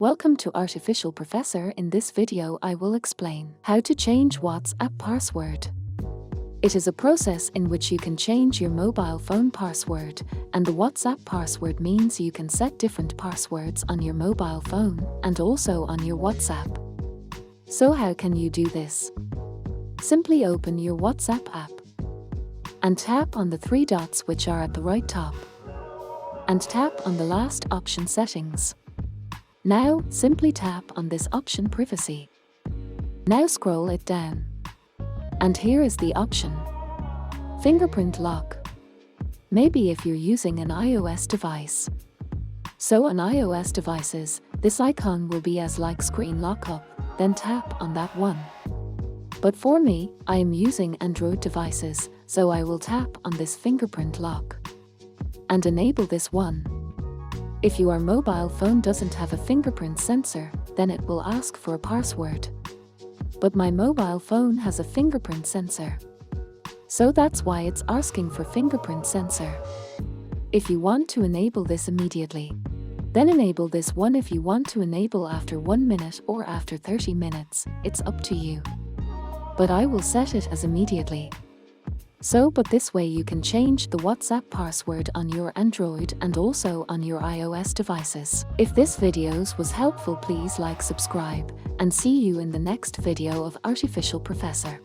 Welcome to Artificial Professor. In this video I will explain how to change WhatsApp password. It is a process in which you can change your mobile phone password, and the WhatsApp password means you can set different passwords on your mobile phone and also on your WhatsApp. So how can you do this? Simply open your WhatsApp app and tap on the three dots which are at the right top and tap on the last option, Settings. Now, simply tap on this option, Privacy. Now scroll it down. And here is the option, Fingerprint Lock. Maybe if you're using an iOS device. So on iOS devices, this icon will be as like Screen Lockup, then tap on that one. But for me, I am using Android devices, so I will tap on this Fingerprint Lock and enable this one. If your mobile phone doesn't have a fingerprint sensor, then it will ask for a password. But my mobile phone has a fingerprint sensor, so that's why it's asking for fingerprint sensor. If you want to enable this immediately, then enable this one. If you want to enable after 1 minute or after 30 minutes, it's up to you. But I will set it as immediately. But this way you can change the WhatsApp password on your Android and also on your iOS devices. If this video was helpful, please like, subscribe, and see you in the next video of Artificial Professor.